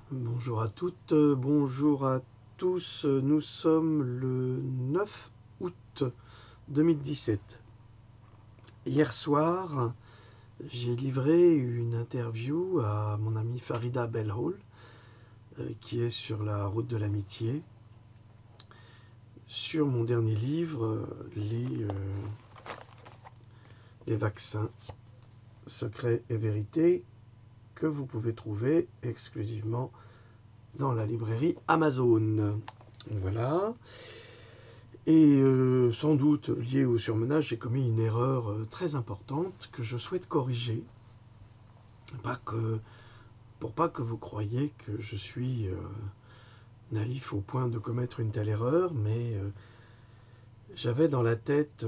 Bonjour à toutes, bonjour à tous. Nous sommes le 9 août 2017. Hier soir, j'ai livré une interview à mon amie Farida Belhoul, qui est sur la route de l'amitié, sur mon dernier livre, les vaccins, secrets et vérités, que vous pouvez trouver exclusivement dans la librairie Amazon. Voilà. Et sans doute lié au surmenage, j'ai commis une erreur très importante que je souhaite corriger. Pour pas que vous croyiez que je suis naïf au point de commettre une telle erreur, mais j'avais dans la tête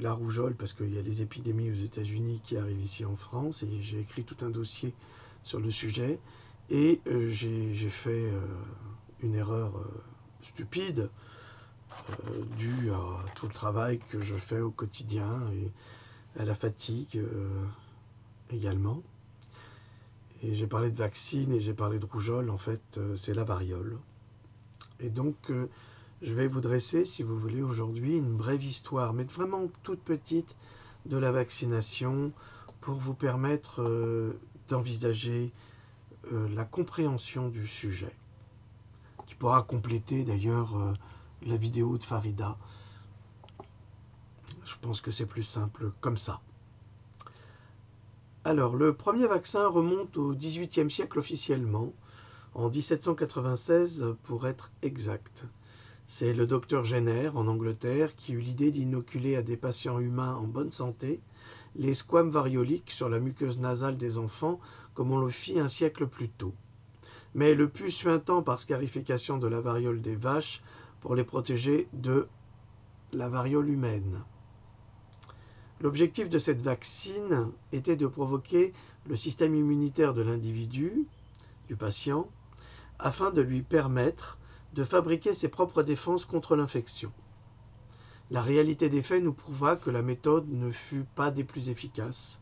la rougeole, parce qu'il y a des épidémies aux États-Unis qui arrivent ici en France, et j'ai écrit tout un dossier sur le sujet, et j'ai fait une erreur stupide, dû à tout le travail que je fais au quotidien et à la fatigue également. Et j'ai parlé de vaccine et j'ai parlé de rougeole, en fait, c'est la variole. Et donc, je vais vous dresser, si vous voulez, aujourd'hui une brève histoire, mais vraiment toute petite, de la vaccination pour vous permettre d'envisager la compréhension du sujet, qui pourra compléter d'ailleurs la vidéo de Farida. Je pense que c'est plus simple comme ça. Alors, le premier vaccin remonte au XVIIIe siècle officiellement, en 1796 pour être exact. C'est le docteur Jenner, en Angleterre, qui eut l'idée d'inoculer à des patients humains en bonne santé les squames varioliques sur la muqueuse nasale des enfants, comme on le fit un siècle plus tôt. Mais le pus suintant par scarification de la variole des vaches pour les protéger de la variole humaine. L'objectif de cette vaccine était de provoquer le système immunitaire de l'individu, du patient, afin de lui permettre de fabriquer ses propres défenses contre l'infection. La réalité des faits nous prouva que la méthode ne fut pas des plus efficaces,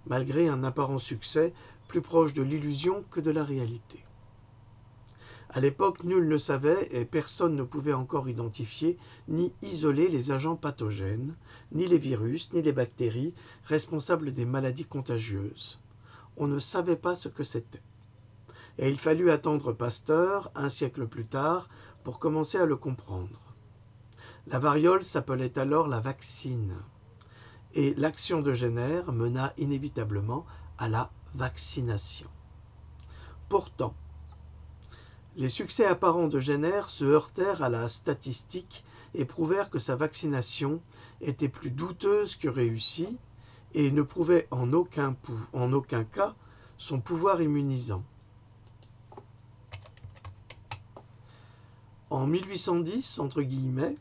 malgré un apparent succès plus proche de l'illusion que de la réalité. À l'époque, nul ne savait et personne ne pouvait encore identifier ni isoler les agents pathogènes, ni les virus, ni les bactéries responsables des maladies contagieuses. On ne savait pas ce que c'était. Et il fallut attendre Pasteur, un siècle plus tard, pour commencer à le comprendre. La variole s'appelait alors la vaccine. Et l'action de Jenner mena inévitablement à la vaccination. Pourtant, les succès apparents de Jenner se heurtèrent à la statistique et prouvèrent que sa vaccination était plus douteuse que réussie et ne prouvait en aucun cas son pouvoir immunisant. En 1810, entre guillemets,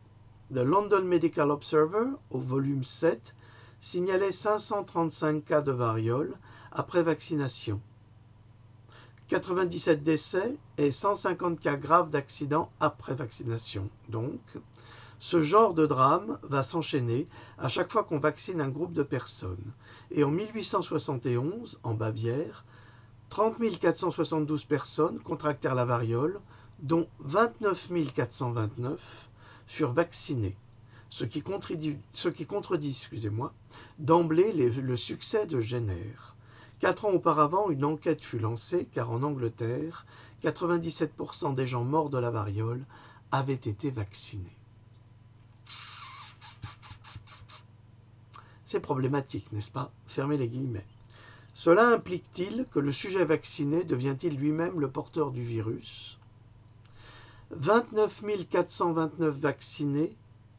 The London Medical Observer, au volume 7, signalait 535 cas de variole après vaccination, 97 décès et 150 cas graves d'accidents après vaccination. Donc, ce genre de drame va s'enchaîner à chaque fois qu'on vaccine un groupe de personnes. Et en 1871, en Bavière, 30 472 personnes contractèrent la variole, dont 29 429 furent vaccinées, ce qui contredit d'emblée le succès de Jenner. 4 ans auparavant, une enquête fut lancée car en Angleterre, 97% des gens morts de la variole avaient été vaccinés. C'est problématique, n'est-ce pas? Fermez les guillemets. Cela implique-t-il que le sujet vacciné devient-il lui-même le porteur du virus? 29 429 vaccinés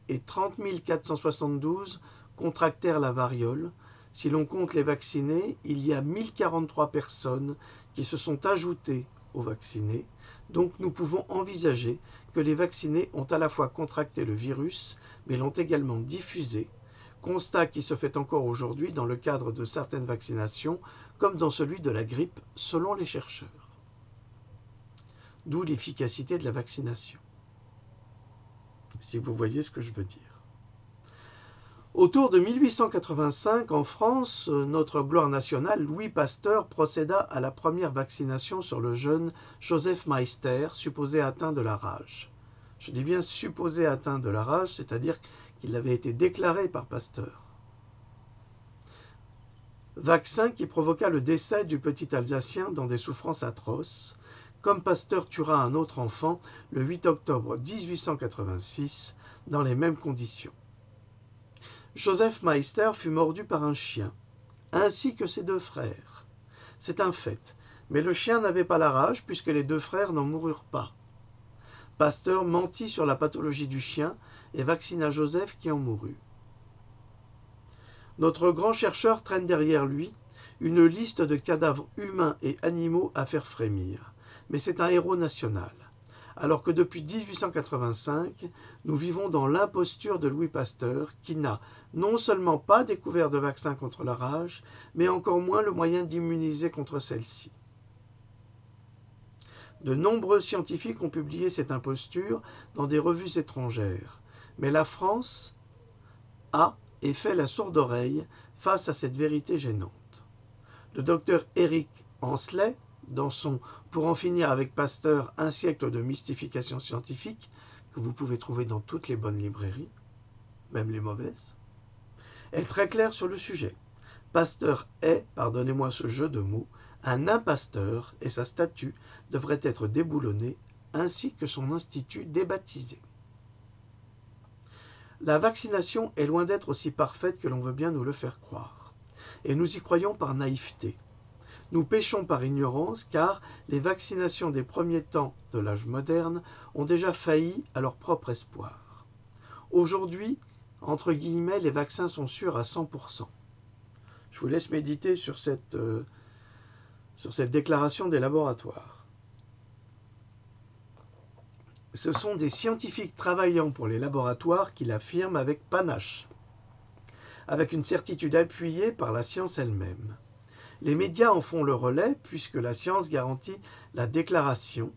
et 30 472 contractèrent la variole. Si l'on compte les vaccinés, il y a 1043 personnes qui se sont ajoutées aux vaccinés. Donc nous pouvons envisager que les vaccinés ont à la fois contracté le virus, mais l'ont également diffusé, constat qui se fait encore aujourd'hui dans le cadre de certaines vaccinations, comme dans celui de la grippe, selon les chercheurs. D'où l'efficacité de la vaccination, si vous voyez ce que je veux dire. Autour de 1885, en France, notre gloire nationale, Louis Pasteur procéda à la première vaccination sur le jeune Joseph Meister, supposé atteint de la rage. Je dis bien supposé atteint de la rage, c'est-à-dire qu'il avait été déclaré par Pasteur. Vaccin qui provoqua le décès du petit Alsacien dans des souffrances atroces, comme Pasteur tuera un autre enfant le 8 octobre 1886 dans les mêmes conditions. Joseph Meister fut mordu par un chien, ainsi que ses deux frères. C'est un fait, mais le chien n'avait pas la rage puisque les deux frères n'en moururent pas. Pasteur mentit sur la pathologie du chien et vaccina Joseph qui en mourut. Notre grand chercheur traîne derrière lui une liste de cadavres humains et animaux à faire frémir, mais c'est un héros national. Alors que depuis 1885, nous vivons dans l'imposture de Louis Pasteur, qui n'a non seulement pas découvert de vaccin contre la rage, mais encore moins le moyen d'immuniser contre celle-ci. De nombreux scientifiques ont publié cette imposture dans des revues étrangères, mais la France a et fait la sourde oreille face à cette vérité gênante. Le docteur Eric Ancelet, dans son « Pour en finir avec Pasteur, un siècle de mystification scientifique » que vous pouvez trouver dans toutes les bonnes librairies, même les mauvaises, est très clair sur le sujet. Pasteur est, pardonnez-moi ce jeu de mots, un imposteur et sa statue devrait être déboulonnée ainsi que son institut débaptisé. La vaccination est loin d'être aussi parfaite que l'on veut bien nous le faire croire, et nous y croyons par naïveté. Nous péchons par ignorance car les vaccinations des premiers temps de l'âge moderne ont déjà failli à leur propre espoir. Aujourd'hui, entre guillemets, les vaccins sont sûrs à 100%. Je vous laisse méditer sur cette déclaration des laboratoires. Ce sont des scientifiques travaillant pour les laboratoires qui l'affirment avec panache, avec une certitude appuyée par la science elle-même. Les médias en font le relais puisque la science garantit la déclaration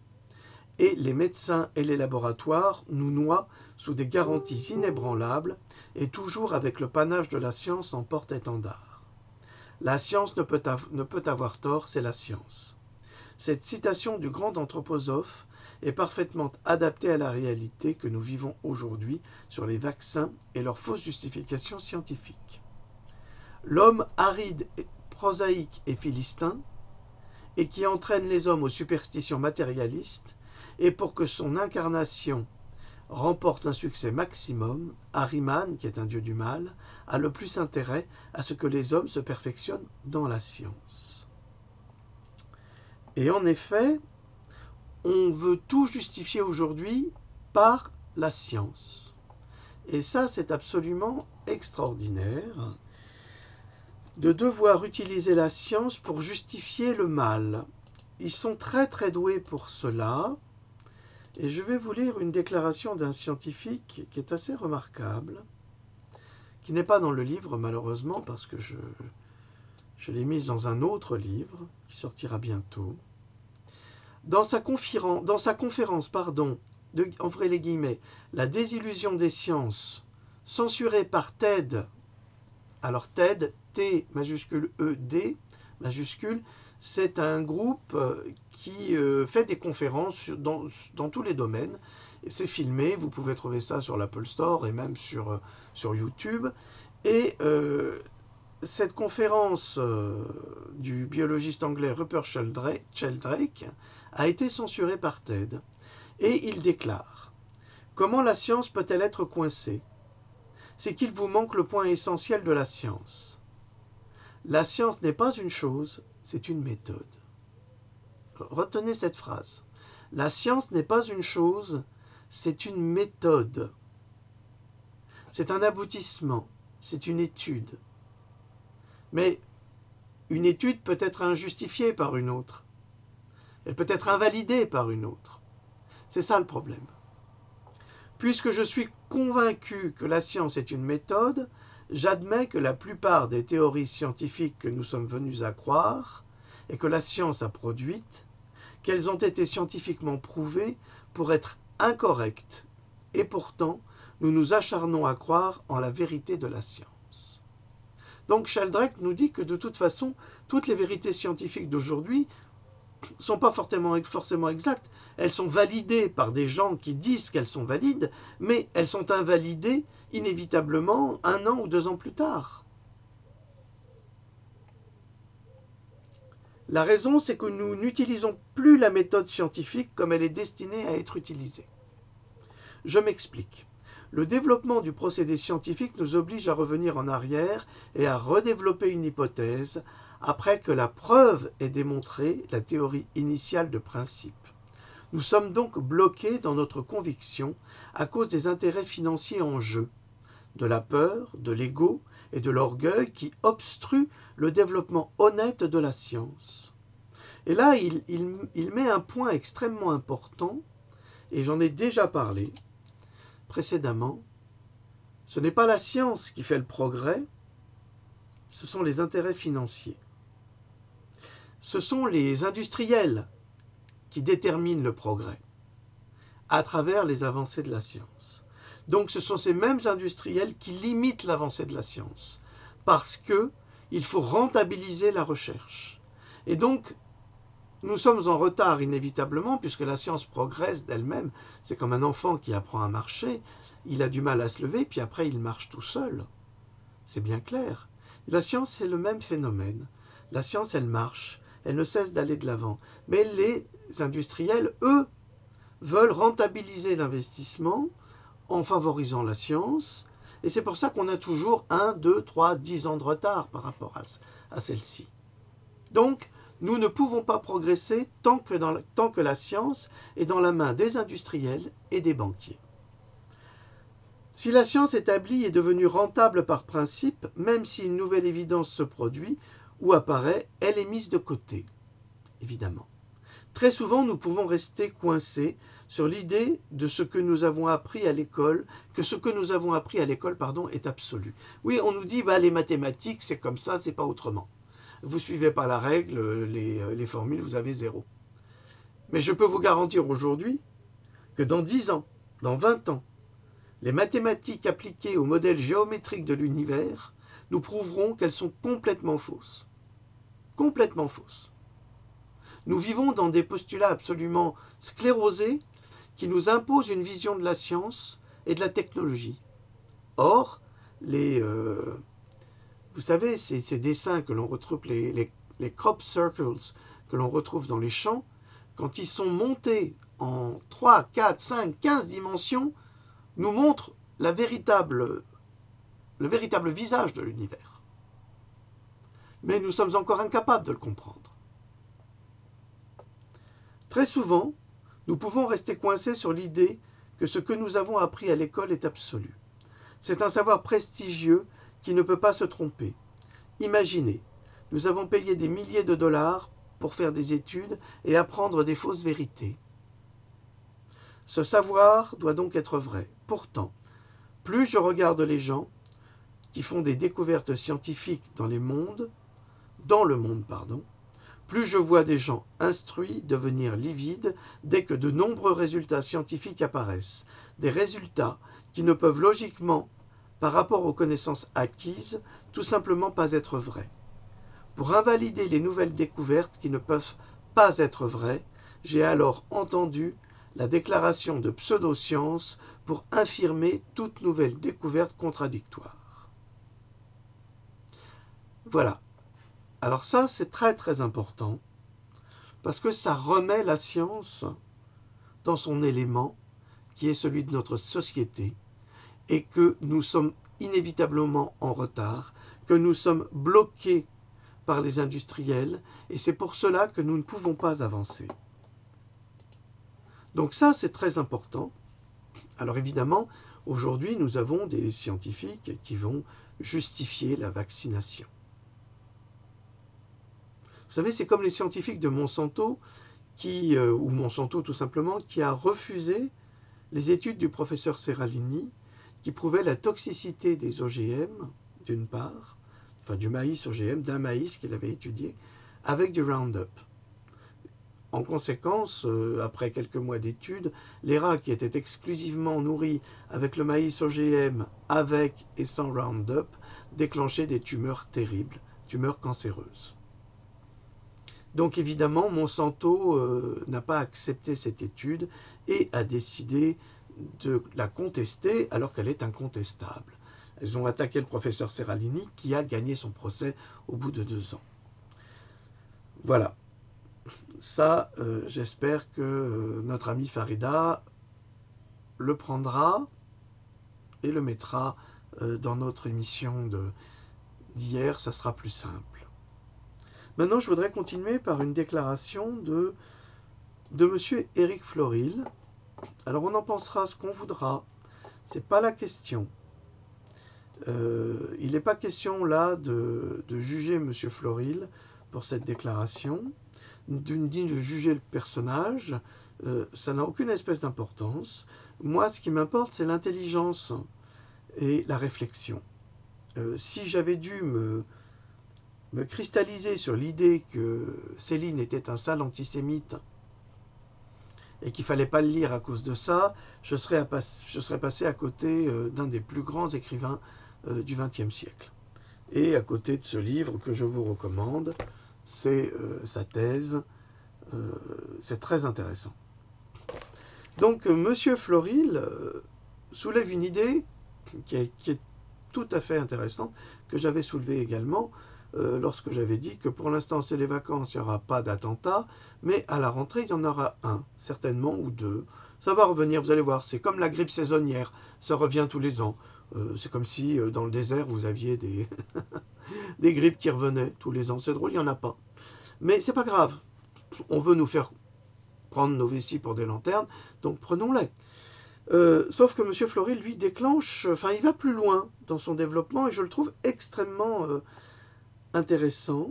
et les médecins et les laboratoires nous noient sous des garanties inébranlables et toujours avec le panache de la science en porte-étendard. La science ne peut avoir tort, c'est la science. Cette citation du grand anthroposophe est parfaitement adaptée à la réalité que nous vivons aujourd'hui sur les vaccins et leurs fausses justifications scientifiques. L'homme aride, prosaïque et philistin, et qui entraîne les hommes aux superstitions matérialistes, et pour que son incarnation remporte un succès maximum, Ahriman, qui est un dieu du mal, a le plus intérêt à ce que les hommes se perfectionnent dans la science. Et en effet, on veut tout justifier aujourd'hui par la science. Et ça, c'est absolument extraordinaire de devoir utiliser la science pour justifier le mal. Ils sont très très doués pour cela. Et je vais vous lire une déclaration d'un scientifique qui est assez remarquable, qui n'est pas dans le livre malheureusement parce que je l'ai mise dans un autre livre qui sortira bientôt. Dans sa conférence, ouvrez les guillemets, La désillusion des sciences, censurée par TED. Alors TED, T majuscule E-D majuscule, c'est un groupe qui fait des conférences dans tous les domaines. C'est filmé, vous pouvez trouver ça sur l'Apple Store et même sur YouTube. Et cette conférence du biologiste anglais Rupert Sheldrake a été censurée par TED. Et il déclare « Comment la science peut-elle être coincée ? C'est qu'il vous manque le point essentiel de la science. La science n'est pas une chose, c'est une méthode. » Retenez cette phrase. La science n'est pas une chose, c'est une méthode. C'est un aboutissement, c'est une étude. Mais une étude peut être injustifiée par une autre. Elle peut être invalidée par une autre. C'est ça le problème. Puisque je suis convaincu que la science est une méthode, j'admets que la plupart des théories scientifiques que nous sommes venus à croire et que la science a produites, qu'elles ont été scientifiquement prouvées pour être incorrectes. Et pourtant, nous nous acharnons à croire en la vérité de la science. Donc Sheldrake nous dit que de toute façon, toutes les vérités scientifiques d'aujourd'hui ne sont pas forcément exactes. Elles sont validées par des gens qui disent qu'elles sont valides, mais elles sont invalidées inévitablement 1 an ou 2 ans plus tard. La raison, c'est que nous n'utilisons plus la méthode scientifique comme elle est destinée à être utilisée. Je m'explique. Le développement du procédé scientifique nous oblige à revenir en arrière et à redévelopper une hypothèse après que la preuve ait démontré la théorie initiale de principe. Nous sommes donc bloqués dans notre conviction à cause des intérêts financiers en jeu, de la peur, de l'ego et de l'orgueil qui obstruent le développement honnête de la science. Et là, il met un point extrêmement important, et j'en ai déjà parlé précédemment. Ce n'est pas la science qui fait le progrès, ce sont les intérêts financiers. Ce sont les industriels qui déterminent le progrès à travers les avancées de la science. Donc ce sont ces mêmes industriels qui limitent l'avancée de la science parce qu'il faut rentabiliser la recherche. Et donc nous sommes en retard inévitablement puisque la science progresse d'elle-même. C'est comme un enfant qui apprend à marcher, il a du mal à se lever puis après il marche tout seul. C'est bien clair. La science c'est le même phénomène. La science elle marche, elle ne cesse d'aller de l'avant. Mais les industriels, eux, veulent rentabiliser l'investissement en favorisant la science, et c'est pour ça qu'on a toujours 1, 2, 3, 10 ans de retard par rapport à celle-ci. Donc, nous ne pouvons pas progresser tant que la science est dans la main des industriels et des banquiers. Si la science établie est devenue rentable par principe, même si une nouvelle évidence se produit ou apparaît, elle est mise de côté, évidemment. Très souvent, nous pouvons rester coincés sur l'idée de ce que nous avons appris à l'école, que ce que nous avons appris à l'école, est absolu. Oui, on nous dit, les mathématiques, c'est comme ça, c'est pas autrement. Vous suivez pas la règle, les formules, vous avez 0. Mais je peux vous garantir aujourd'hui que dans 10 ans, dans 20 ans, les mathématiques appliquées au modèle géométrique de l'univers, nous prouverons qu'elles sont complètement fausses. Complètement fausses. Nous vivons dans des postulats absolument sclérosés qui nous imposent une vision de la science et de la technologie. Or, vous savez, ces dessins que l'on retrouve, les crop circles que l'on retrouve dans les champs, quand ils sont montés en 3, 4, 5, 15 dimensions, nous montrent le véritable visage de l'univers. Mais nous sommes encore incapables de le comprendre. Très souvent, nous pouvons rester coincés sur l'idée que ce que nous avons appris à l'école est absolu. C'est un savoir prestigieux qui ne peut pas se tromper. Imaginez, nous avons payé des milliers de dollars pour faire des études et apprendre des fausses vérités. Ce savoir doit donc être vrai. Pourtant, plus je regarde les gens qui font des découvertes scientifiques dans le monde, plus je vois des gens instruits devenir livides dès que de nombreux résultats scientifiques apparaissent. Des résultats qui ne peuvent logiquement, par rapport aux connaissances acquises, tout simplement pas être vrais. Pour invalider les nouvelles découvertes qui ne peuvent pas être vraies, j'ai alors entendu la déclaration de pseudoscience pour infirmer toute nouvelle découverte contradictoire. Voilà. Alors ça, c'est très très important, parce que ça remet la science dans son élément, qui est celui de notre société, et que nous sommes inévitablement en retard, que nous sommes bloqués par les industriels, et c'est pour cela que nous ne pouvons pas avancer. Donc ça, c'est très important. Alors évidemment, aujourd'hui, nous avons des scientifiques qui vont justifier la vaccination. Vous savez, c'est comme les scientifiques de Monsanto, ou Monsanto tout simplement, qui a refusé les études du professeur Seralini, qui prouvaient la toxicité des OGM, d'une part, du maïs OGM, d'un maïs qu'il avait étudié, avec du Roundup. En conséquence, après quelques mois d'études, les rats qui étaient exclusivement nourris avec le maïs OGM, avec et sans Roundup, déclenchaient des tumeurs terribles, tumeurs cancéreuses. Donc évidemment, Monsanto n'a pas accepté cette étude et a décidé de la contester alors qu'elle est incontestable. Elles ont attaqué le professeur Seralini qui a gagné son procès au bout de 2 ans. Voilà. Ça, j'espère que notre amie Farida le prendra et le mettra dans notre émission d'hier, ça sera plus simple. Maintenant, je voudrais continuer par une déclaration de monsieur Éric Floril. Alors, on en pensera ce qu'on voudra, c'est pas la question. Il n'est pas question là de juger monsieur Floril pour cette déclaration, ni de juger le personnage, ça n'a aucune espèce d'importance. Moi, ce qui m'importe, c'est l'intelligence et la réflexion. Si j'avais dû me cristalliser sur l'idée que Céline était un sale antisémite et qu'il ne fallait pas le lire à cause de ça, je serais passé à côté d'un des plus grands écrivains du XXe siècle. Et à côté de ce livre que je vous recommande, c'est sa thèse, c'est très intéressant. Donc monsieur Floril soulève une idée qui est tout à fait intéressante, que j'avais soulevée également lorsque j'avais dit que pour l'instant c'est les vacances, il n'y aura pas d'attentat, mais à la rentrée il y en aura un, certainement, ou deux. Ça va revenir, vous allez voir, c'est comme la grippe saisonnière, ça revient tous les ans. C'est comme si dans le désert vous aviez des, des grippes qui revenaient tous les ans. C'est drôle, il n'y en a pas. Mais c'est pas grave, on veut nous faire prendre nos vessies pour des lanternes, donc prenons-les. Sauf que M. Floril, lui, il va plus loin dans son développement et je le trouve extrêmement intéressant.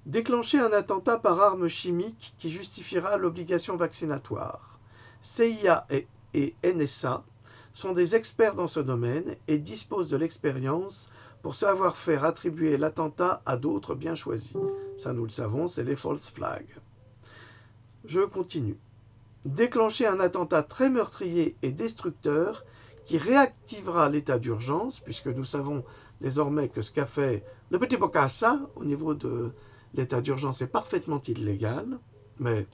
Déclencher un attentat par arme chimique qui justifiera l'obligation vaccinatoire. CIA et NSA sont des experts dans ce domaine et disposent de l'expérience pour savoir faire attribuer l'attentat à d'autres bien choisis. Ça, nous le savons, c'est les false flags. Je continue. Déclencher un attentat très meurtrier et destructeur qui réactivera l'état d'urgence, puisque nous savons désormais que ce qu'a fait le petit Bokassa au niveau de l'état d'urgence est parfaitement illégal, mais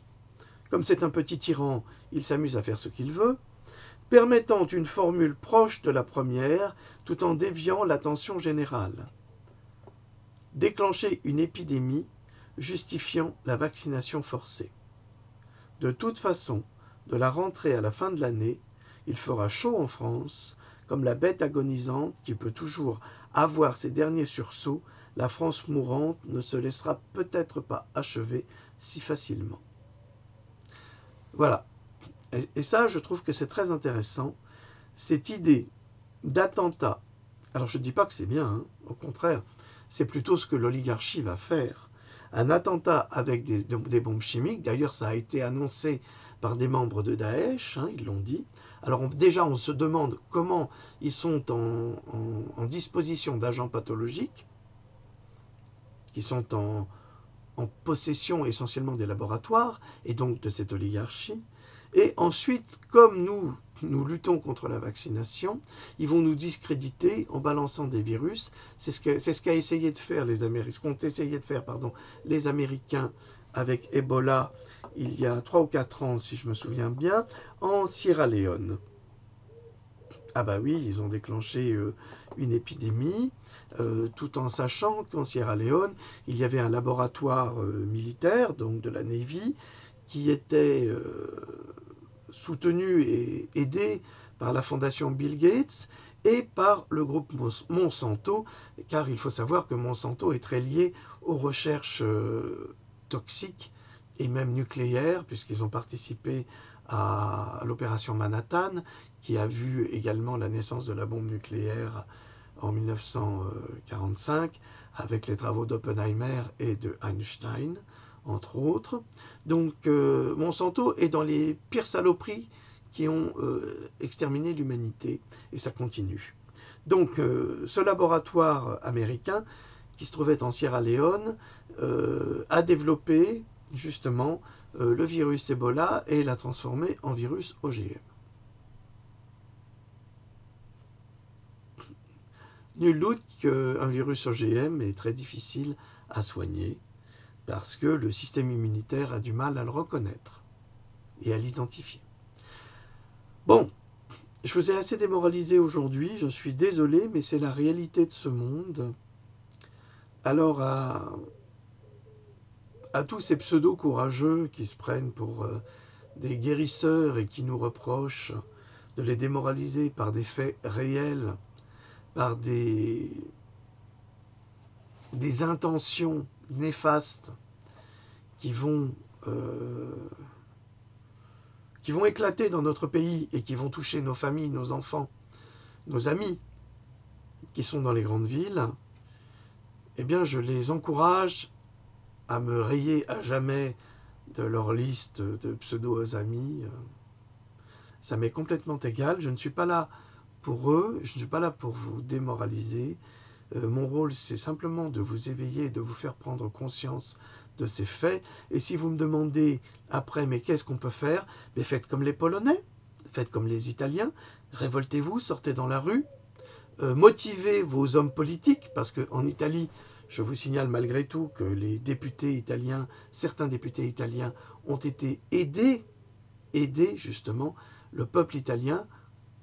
comme c'est un petit tyran, il s'amuse à faire ce qu'il veut, permettant une formule proche de la première tout en déviant l'attention générale. Déclencher une épidémie justifiant la vaccination forcée. De toute façon, de la rentrée à la fin de l'année, il fera chaud en France, comme la bête agonisante qui peut toujours avoir ses derniers sursauts, la France mourante ne se laissera peut-être pas achever si facilement. Voilà. Et ça, je trouve que c'est très intéressant, cette idée d'attentat. Alors je ne dis pas que c'est bien, hein, au contraire, c'est plutôt ce que l'oligarchie va faire. Un attentat avec des bombes chimiques, d'ailleurs ça a été annoncé par des membres de Daesh, hein, ils l'ont dit. Alors déjà on se demande comment ils sont en disposition d'agents pathologiques, qui sont en possession essentiellement des laboratoires, et donc de cette oligarchie. Et ensuite, comme nous luttons contre la vaccination, ils vont nous discréditer en balançant des virus. C'est ce qu'ont essayé de faire les Américains avec Ebola il y a 3 ou 4 ans, si je me souviens bien, en Sierra Leone. Ah bah oui, ils ont déclenché une épidémie, tout en sachant qu'en Sierra Leone, il y avait un laboratoire militaire, donc de la Navy, qui était soutenu et aidé par la fondation Bill Gates et par le groupe Monsanto, car il faut savoir que Monsanto est très lié aux recherches toxiques et même nucléaires, puisqu'ils ont participé à l'opération Manhattan, qui a vu également la naissance de la bombe nucléaire en 1945, avec les travaux d'Oppenheimer et de Einstein, entre autres. Donc Monsanto est dans les pires saloperies qui ont exterminé l'humanité, et ça continue. Donc ce laboratoire américain, qui se trouvait en Sierra Leone, a développé justement le virus Ebola et l'a transformé en virus OGM. Nul doute qu'un virus OGM est très difficile à soigner parce que le système immunitaire a du mal à le reconnaître et à l'identifier. Bon, je vous ai assez démoralisé aujourd'hui, je suis désolé, mais c'est la réalité de ce monde. Alors à tous ces pseudo-courageux qui se prennent pour des guérisseurs et qui nous reprochent de les démoraliser par des faits réels, par des intentions néfastes qui vont éclater dans notre pays et qui vont toucher nos familles, nos enfants, nos amis qui sont dans les grandes villes, eh bien je les encourage à me rayer à jamais de leur liste de pseudo-amis. Ça m'est complètement égal, je ne suis pas là pour eux, je ne suis pas là pour vous démoraliser. Mon rôle, c'est simplement de vous éveiller, de vous faire prendre conscience de ces faits. Et si vous me demandez après, mais qu'est-ce qu'on peut faire? Mais faites comme les Polonais, faites comme les Italiens, révoltez-vous, sortez dans la rue, motivez vos hommes politiques, parce qu'en Italie, je vous signale malgré tout que les députés italiens, certains députés italiens ont été aidés justement le peuple italien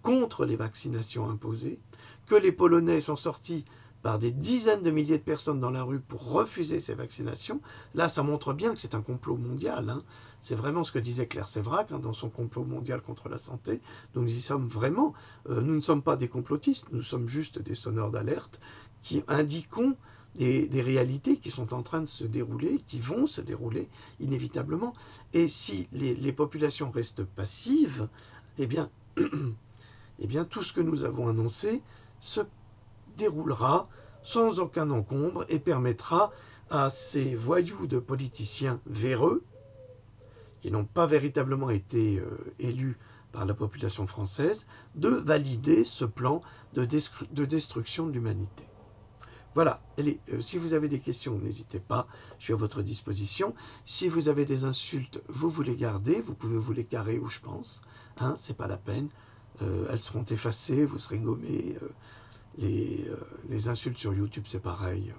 contre les vaccinations imposées, que les Polonais sont sortis par des dizaines de milliers de personnes dans la rue pour refuser ces vaccinations. Là, ça montre bien que c'est un complot mondial. Hein. C'est vraiment ce que disait Claire Sévrac dans son complot mondial contre la santé. Donc nous y sommes vraiment. Nous ne sommes pas des complotistes, nous sommes juste des sonneurs d'alerte qui indiquons des réalités qui sont en train de se dérouler, qui vont se dérouler inévitablement. Et si les populations restent passives, eh bien tout ce que nous avons annoncé se déroulera sans aucun encombre et permettra à ces voyous de politiciens véreux, qui n'ont pas véritablement été élus par la population française, de valider ce plan de destruction de l'humanité. Voilà, allez, si vous avez des questions, n'hésitez pas, je suis à votre disposition. Si vous avez des insultes, vous les gardez, vous pouvez vous les carrer où je pense, hein, c'est pas la peine. Elles seront effacées, vous serez gommés. Les insultes sur YouTube, c'est pareil.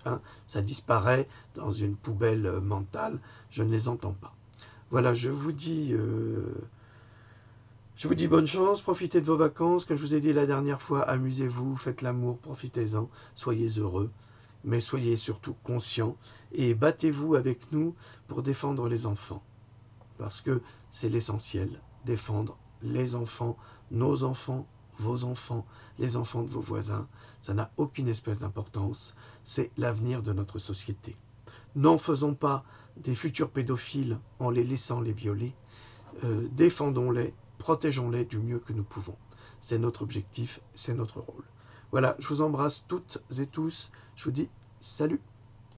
Hein, ça disparaît dans une poubelle mentale, je ne les entends pas. Voilà, je vous dis bonne chance, profitez de vos vacances. Comme je vous ai dit la dernière fois, amusez-vous, faites l'amour, profitez-en, soyez heureux, mais soyez surtout conscients et battez-vous avec nous pour défendre les enfants. Parce que c'est l'essentiel, défendre les enfants, nos enfants, vos enfants, les enfants de vos voisins. Ça n'a aucune espèce d'importance, c'est l'avenir de notre société. N'en faisons pas des futurs pédophiles en les laissant les violer. Défendons-les, protégeons-les du mieux que nous pouvons. C'est notre objectif, c'est notre rôle. Voilà, je vous embrasse toutes et tous, je vous dis salut.